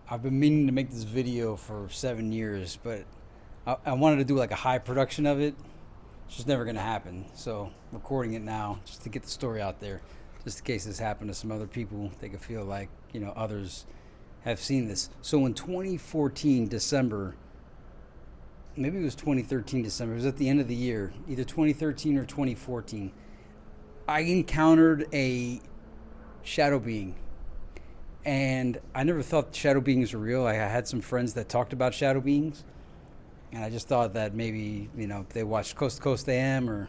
I've been meaning to make this video for 7 years, but I wanted to do like a high production of it. It's just never gonna happen. So recording it now just to get the story out there, just in case this happened to some other people, they could feel like others have seen this. So in 2014 December, maybe it was 2013 December. It was at the end of the year, either 2013 or 2014. I encountered a shadow being, and I never thought shadow beings were real. I had some friends that talked about shadow beings, and I just thought that maybe they watched Coast to Coast AM or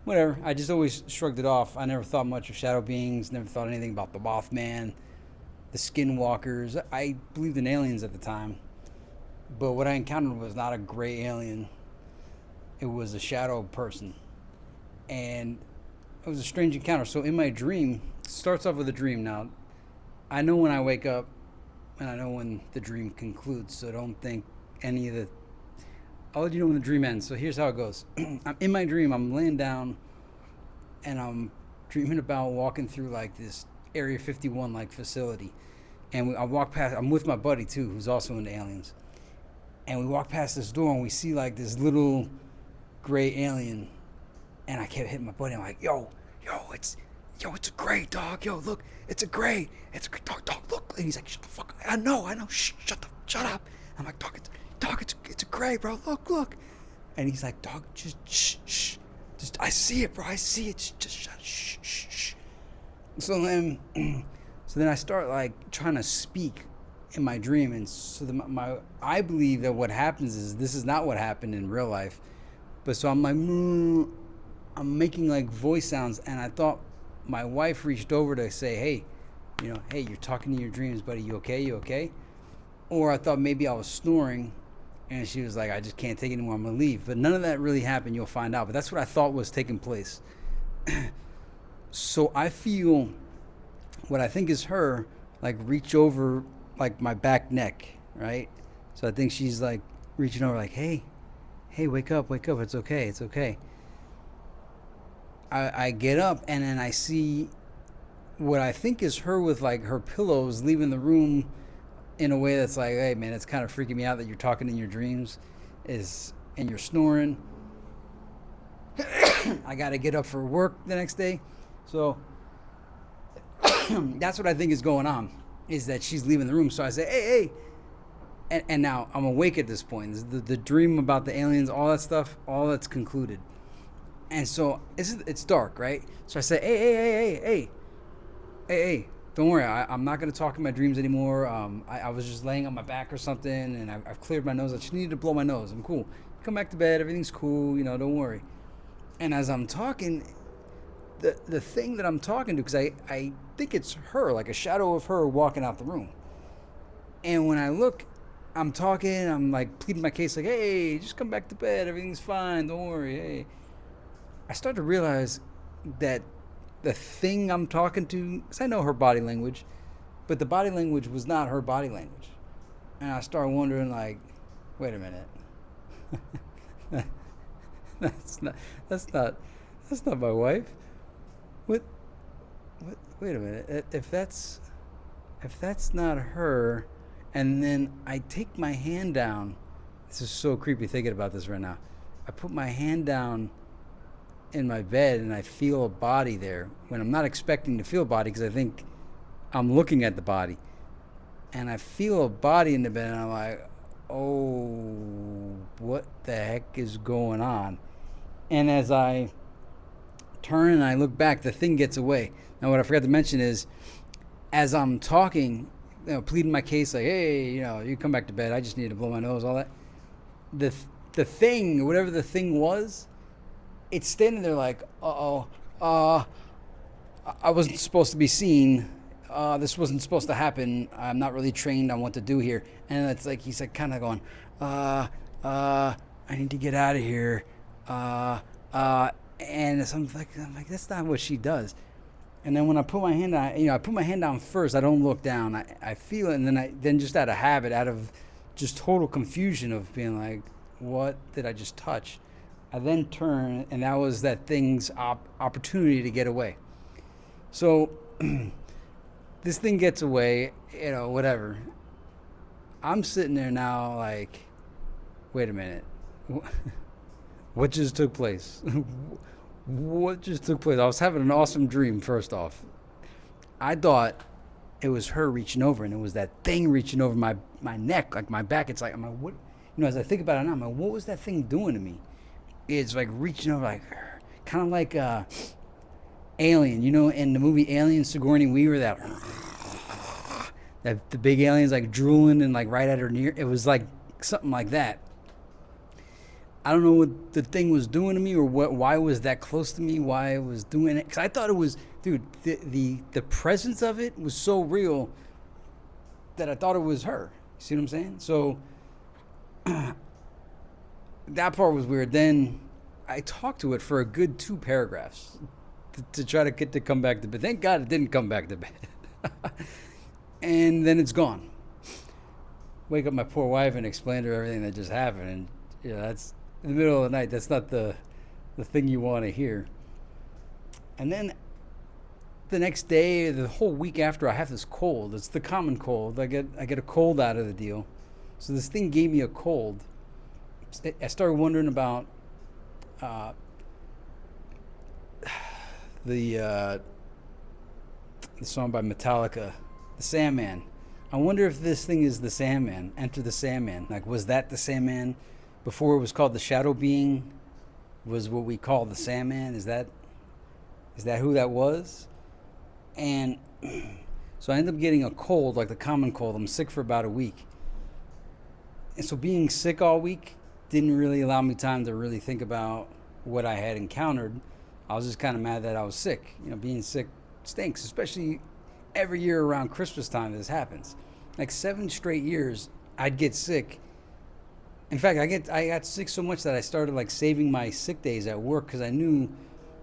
whatever. I just always shrugged it off. I never thought much of shadow beings. Never thought anything about the Mothman, the Skinwalkers. I believed in aliens at the time, but what I encountered was not a gray alien. It was a shadow person, and it was a strange encounter. So in my dream, it starts off with a dream. Now, I know when I wake up, and I know when the dream concludes. So don't think any of the. I'll let you know when the dream ends. So here's how it goes. I'm in my dream. I'm laying down, and I'm dreaming about walking through like this Area 51 like facility, and I walk past. I'm with my buddy too, who's also into aliens, and we walk past this door, and we see like this little gray alien, and I kept hitting my buddy. I'm like, yo, it's a gray dog. Yo, look, it's a gray dog, look. And he's like, shut the fuck up. I know. Shut up. I'm like, dog, it's a gray, bro. Look. And he's like, dog, just shh. Just, I see it, bro. I see it. Just shut. Shh. So then I start like trying to speak in my dream, and so I believe that what happens is this is not what happened in real life, but so I'm like, I'm making like voice sounds, and I thought my wife reached over to say, hey, you're talking to your dreams, buddy. You okay? Or I thought maybe I was snoring, and she was like, I just can't take it anymore. I'm gonna leave. But none of that really happened. You'll find out. But that's what I thought was taking place. So I feel what I think is her like reach over like my back neck, right? So I think she's like reaching over like, hey, wake up. It's okay. I get up, and then I see what I think is her with like her pillows leaving the room in a way that's like, hey man, it's kind of freaking me out that you're talking in your dreams and you're snoring. I got to get up for work the next day. So that's what I think is going on, is that she's leaving the room. So I say, hey. And now I'm awake at this point. The dream about the aliens, all that stuff, all that's concluded. And so it's dark, right? So I say, hey, don't worry. I'm not going to talk in my dreams anymore. I was just laying on my back or something, and I've cleared my nose. I just needed to blow my nose. I'm cool. Come back to bed. Everything's cool. Don't worry. And as I'm talking, the thing that I'm talking to, because I think it's her, like a shadow of her walking out the room. And when I look, I'm talking, I'm like pleading my case, like, hey, just come back to bed. Everything's fine. Don't worry. Hey. I start to realize that the thing I'm talking to, because I know her body language, but the body language was not her body language. And I start wondering, like, wait a minute. That's not my wife. What? Wait a minute. If that's not her, and then I take my hand down. This is so creepy thinking about this right now. I put my hand down in my bed, and I feel a body there when I'm not expecting to feel a body, because I think I'm looking at the body, and I feel a body in the bed, and I'm like, oh, what the heck is going on? And as I turn and I look back, the thing gets away. Now what I forgot to mention is, as I'm talking, pleading my case, like, hey, you come back to bed, I just need to blow my nose, all that, the thing, whatever the thing was, it's standing there like, I wasn't supposed to be seen. This wasn't supposed to happen. I'm not really trained on what to do here. And it's like, he's like kind of going, I need to get out of here. And so I'm like, that's not what she does. And then when I put my hand down, I put my hand down first. I don't look down. I feel it. And then just out of habit, out of just total confusion of being like, what did I just touch? I then turn, and that was that thing's opportunity to get away. So this thing gets away, whatever. I'm sitting there now like, wait a minute. What just took place? What just took place? I was having an awesome dream, first off. I thought it was her reaching over, and it was that thing reaching over my neck, like my back. It's like, I'm like, what? As I think about it now, I'm like, what was that thing doing to me? It's like reaching over, like, kind of like Alien, in the movie Alien, Sigourney Weaver, that the big alien's like drooling and like right at her near. It was like something like that. I don't know what the thing was doing to me, or why it was that close to me, why it was doing it. Because I thought it was, dude, the presence of it was so real that I thought it was her. You see what I'm saying? So that part was weird. Then I talked to it for a good 2 paragraphs to try to get to come back to bed. Thank God it didn't come back to bed. And then it's gone. Wake up my poor wife and explain to her everything that just happened. And that's in the middle of the night. That's not the thing you want to hear. And then the next day, the whole week after, I have this cold. It's the common cold. I get a cold out of the deal. So this thing gave me a cold. I started wondering about the song by Metallica, The Sandman. I wonder if this thing is the Sandman, Enter the Sandman. Like, was that the Sandman before it was called the Shadow Being? Was what we call the Sandman? Is that who that was? And so I ended up getting a cold, like the common cold. I'm sick for about a week. And so being sick all week didn't really allow me time to really think about what I had encountered. I was just kind of mad that I was sick. Being sick stinks, especially every year around Christmas time this happens. Like 7 straight years, I'd get sick. In fact, I got sick so much that I started like saving my sick days at work because I knew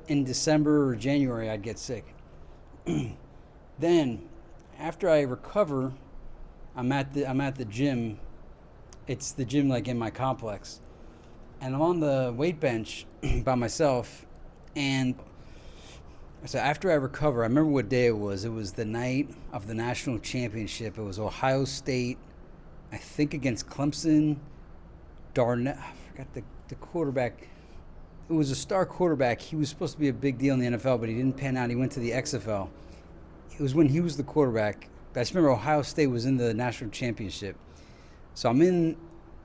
in December or January I'd get sick. Then, after I recover, I'm at the gym. It's the gym like in my complex, and I'm on the weight bench by myself. And so after I recover, I remember what day it was. It was the night of the national championship. It was Ohio State, I think, against Clemson. Darnell, I forgot the quarterback. It was a star quarterback. He was supposed to be a big deal in the NFL, but he didn't pan out. He went to the XFL. It was when he was the quarterback. I just remember Ohio State was in the national championship. So I'm in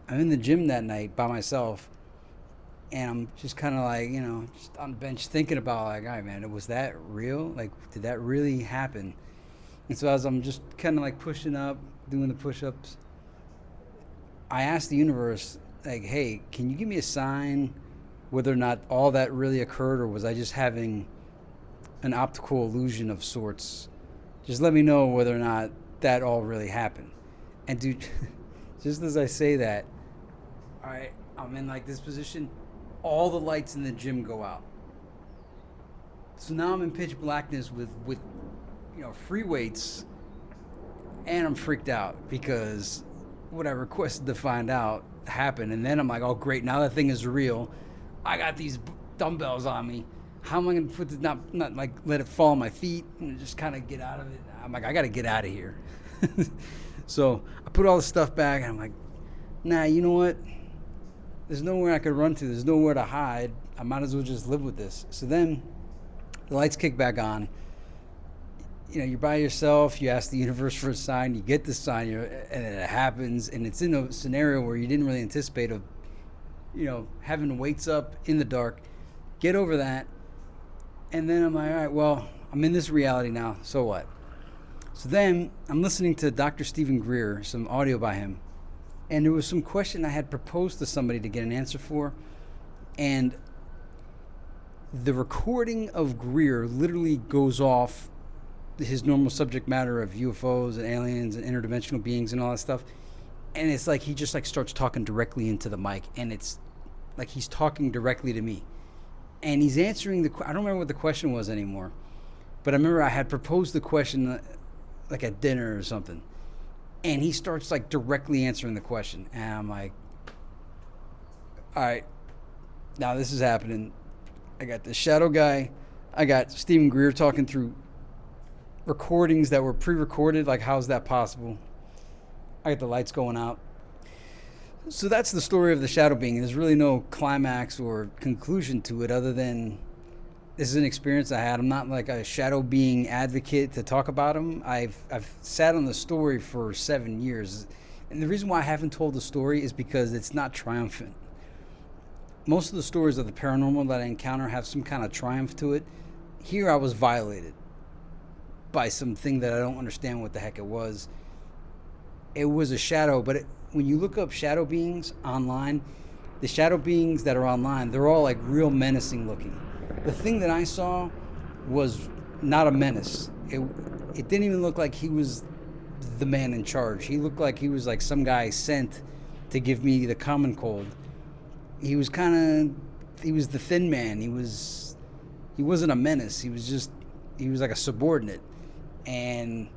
the gym that night by myself, and I'm just kind of like, just on the bench thinking about like, all right, man, was that real? Like, did that really happen? And so as I'm just kind of like pushing up, doing the push-ups, I asked the universe, like, hey, can you give me a sign whether or not all that really occurred, or was I just having an optical illusion of sorts? Just let me know whether or not that all really happened. And dude, just as I say that, all right, I'm in like this position, all the lights in the gym go out. So now I'm in pitch blackness with free weights, and I'm freaked out because what I requested to find out happened. And then I'm like, oh great, now that thing is real. I got these dumbbells on me. How am I going to put this, not like let it fall on my feet and just kind of get out of it? I'm like, I got to get out of here. So I put all the stuff back, and I'm like, nah, you know what? There's nowhere I could run to. There's nowhere to hide. I might as well just live with this. So then the lights kick back on. You're by yourself. You ask the universe for a sign. You get the sign, and it happens. And it's in a scenario where you didn't really anticipate of, having weights up in the dark. Get over that. And then I'm like, all right, well, I'm in this reality now. So what? So then I'm listening to Dr. Stephen Greer, some audio by him. And there was some question I had proposed to somebody to get an answer for. And the recording of Greer literally goes off his normal subject matter of UFOs and aliens and interdimensional beings and all that stuff. And it's like he just like starts talking directly into the mic. And it's like he's talking directly to me. And he's answering I don't remember what the question was anymore. But I remember I had proposed the question like at dinner or something. And he starts like directly answering the question. And I'm like, all right, now this is happening. I got the shadow guy. I got Stephen Greer talking through recordings that were pre-recorded. Like, how's that possible? I got the lights going out. So that's the story of the shadow being. There's really no climax or conclusion to it other than this is an experience I had. I'm not like a shadow being advocate to talk about them. I've sat on the story for 7 years. And the reason why I haven't told the story is because it's not triumphant. Most of the stories of the paranormal that I encounter have some kind of triumph to it. Here I was violated by something that I don't understand what the heck it was. It was a shadow, but when you look up shadow beings online, the shadow beings that are online, they're all like real menacing looking. The thing that I saw was not a menace. It didn't even look like he was the man in charge. He looked like he was like some guy sent to give me the common cold. He was the thin man. He wasn't a menace. He was like a subordinate. And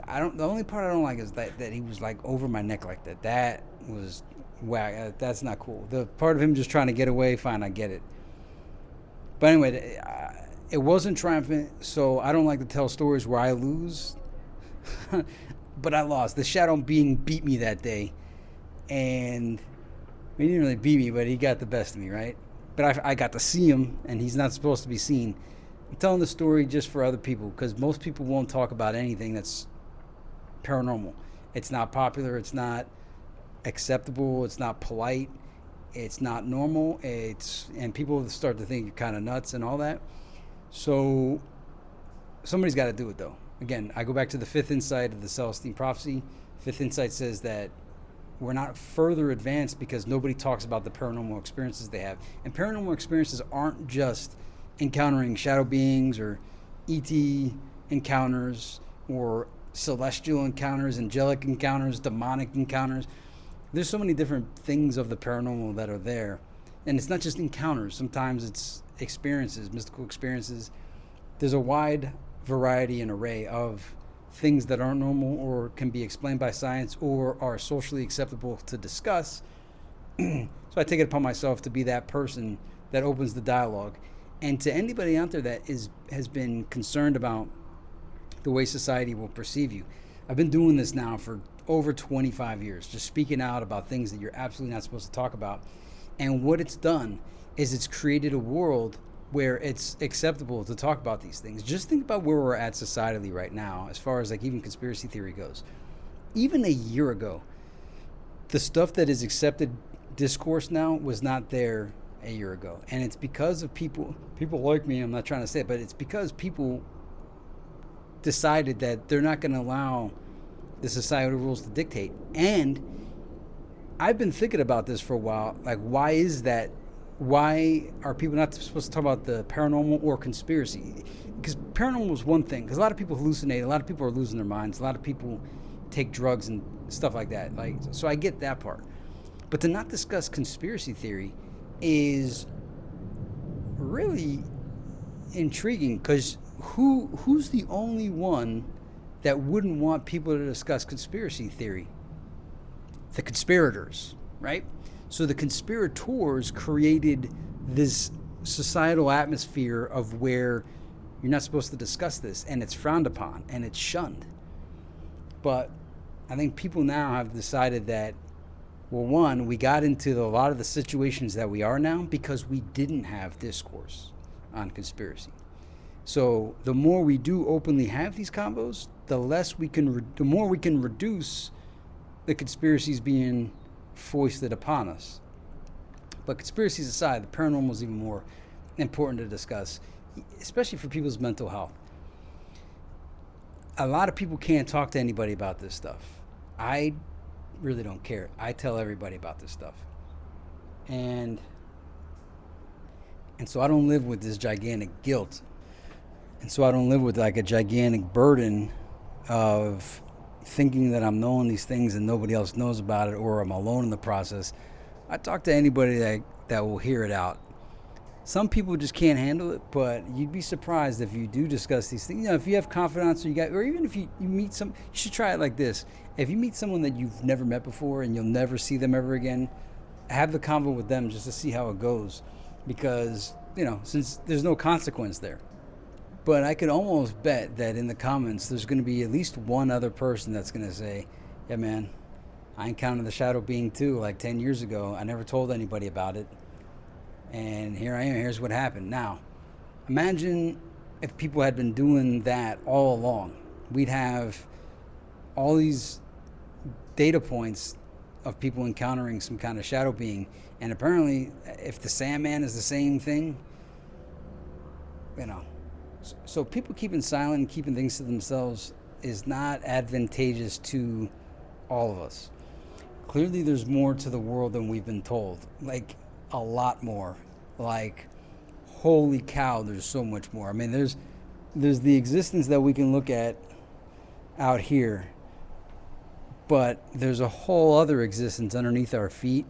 the only part I don't like is that he was like over my neck like that. That was whack. That's not cool. The part of him just trying to get away, fine, I get it. But anyway, it wasn't triumphant, so I don't like to tell stories where I lose. But I lost. The shadow being beat me that day. And he didn't really beat me, but he got the best of me, right? But I got to see him, and he's not supposed to be seen. I'm telling the story just for other people, because most people won't talk about anything that's paranormal. It's not popular. It's not acceptable. It's not polite. It's not normal. And people start to think you're kind of nuts and all that. So somebody's got to do it, though. Again, I go back to the fifth insight of the Celestine prophecy. Fifth insight says that we're not further advanced because nobody talks about the paranormal experiences they have. And paranormal experiences aren't just encountering shadow beings or ET encounters or celestial encounters, angelic encounters, demonic encounters. There's so many different things of the paranormal that are there. And it's not just encounters. Sometimes it's experiences, mystical experiences. There's a wide variety and array of things that aren't normal or can be explained by science or are socially acceptable to discuss. So I take it upon myself to be that person that opens the dialogue. And to anybody out there that has been concerned about the way society will perceive you, I've been doing this now for over 25 years, just speaking out about things that you're absolutely not supposed to talk about. And what it's done is it's created a world where it's acceptable to talk about these things. Just think about where we're at societally right now, as far as like even conspiracy theory goes. Even a year ago, the stuff that is accepted discourse now was not there a year ago. And it's because of people like me, I'm not trying to say it, but it's because people decided that they're not going to allow the societal rules to dictate. And I've been thinking about this for a while. Like, why is that? Why are people not supposed to talk about the paranormal or conspiracy? Because paranormal is one thing. Because a lot of people hallucinate. A lot of people are losing their minds. A lot of people take drugs and stuff like that. Like, so I get that part. But to not discuss conspiracy theory is really intriguing. Because who's the only one that wouldn't want people to discuss conspiracy theory? The conspirators, right? So the conspirators created this societal atmosphere of where you're not supposed to discuss this, and it's frowned upon and it's shunned. But I think people now have decided that, well, one, we got into a lot of the situations that we are now because we didn't have discourse on conspiracy. So the more we do openly have these combos, the more we can reduce the conspiracies being foisted upon us. But conspiracies aside, the paranormal is even more important to discuss, especially for people's mental health. A lot of people can't talk to anybody about this stuff. I really don't care. I tell everybody about this stuff. And so I don't live with this gigantic guilt. And so I don't live with like a gigantic burden of thinking that I'm knowing these things and nobody else knows about it, or I'm alone in the process. I talk to anybody that will hear it out. Some people just can't handle it, but you'd be surprised if you do discuss these things. You know, if you have confidants, or even if you meet you should try it like this. If you meet someone that you've never met before and you'll never see them ever again, have the convo with them just to see how it goes, because since there's no consequence there. But I could almost bet that in the comments there's going to be at least one other person that's going to say, Yeah, man. I encountered the shadow being too, like 10 years ago. I never told anybody about it. And here I am. Here's what happened. Now, imagine if people had been doing that all along. We'd have all these data points of people encountering some kind of shadow being. And apparently, if the Sandman is the same thing, you know. So people keeping silent and keeping things to themselves is not advantageous to all of us. Clearly, there's more to the world than we've been told. Like, a lot more. Like, holy cow, there's so much more. I mean, there's the existence that we can look at out here, but there's a whole other existence underneath our feet,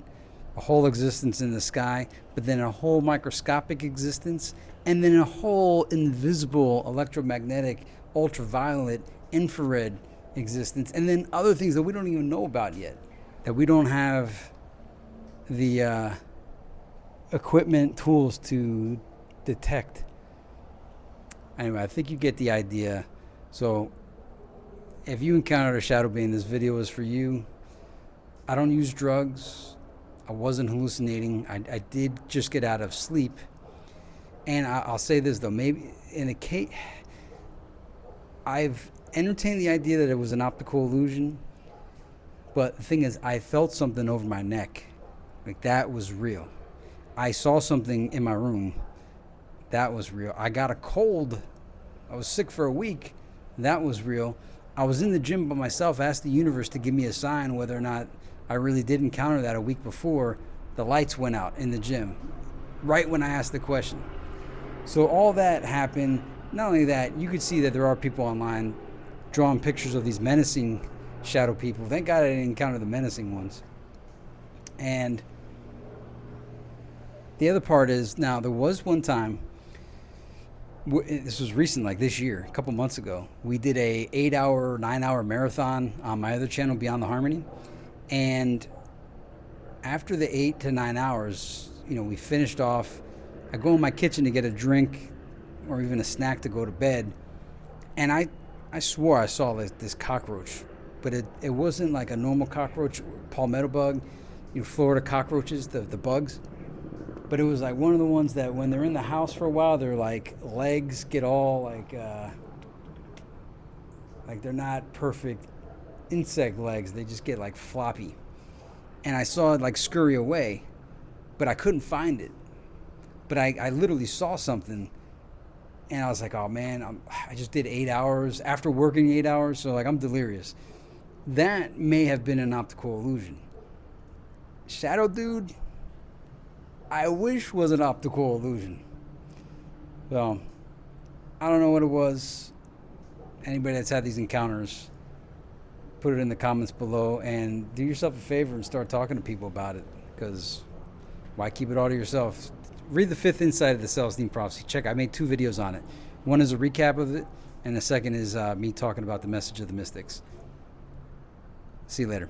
a whole existence in the sky, but then a whole microscopic existence, and then a whole invisible electromagnetic, ultraviolet, infrared existence, and then other things that we don't even know about yet, that we don't have the equipment, tools to detect. Anyway, I think you get the idea. So if you encountered a shadow being, this video is for you. I don't use drugs. I wasn't hallucinating. I did just get out of sleep. And I'll say this though, maybe in a case, I've entertained the idea that it was an optical illusion, but the thing is, I felt something over my neck. Like, that was real. I saw something in my room. That was real. I got a cold. I was sick for a week. That was real. I was in the gym by myself, asked the universe to give me a sign whether or not I really did encounter that a week before. The lights went out in the gym right when I asked the question. So all that happened. Not only that, you could see that there are people online drawing pictures of these menacing shadow people. Thank God I didn't encounter the menacing ones. And the other part is, now there was one time, this was recent, like this year, a couple months ago, we did a 8-hour, 9-hour marathon on my other channel, Beyond the Harmony. And after the 8 to 9 hours, we finished off. I go in my kitchen to get a drink or even a snack to go to bed. And I swore I saw this cockroach, but it wasn't like a normal cockroach, palmetto bug, Florida cockroaches, the bugs. But it was like one of the ones that when they're in the house for a while, their like legs get all like they're not perfect insect legs. They just get like floppy. And I saw it like scurry away, but I couldn't find it. But I literally saw something, and I was like, oh man, I just did 8 hours after working 8 hours, so like I'm delirious. That may have been an optical illusion. Shadow dude, I wish was an optical illusion. So, I don't know what it was. Anybody that's had these encounters, put it in the comments below, and do yourself a favor and start talking to people about it, because why keep it all to yourself? Read the 5th Insight of the Celestine Prophecy. Check, I made 2 videos on it. One is a recap of it, and the second is me talking about the message of the mystics. See you later.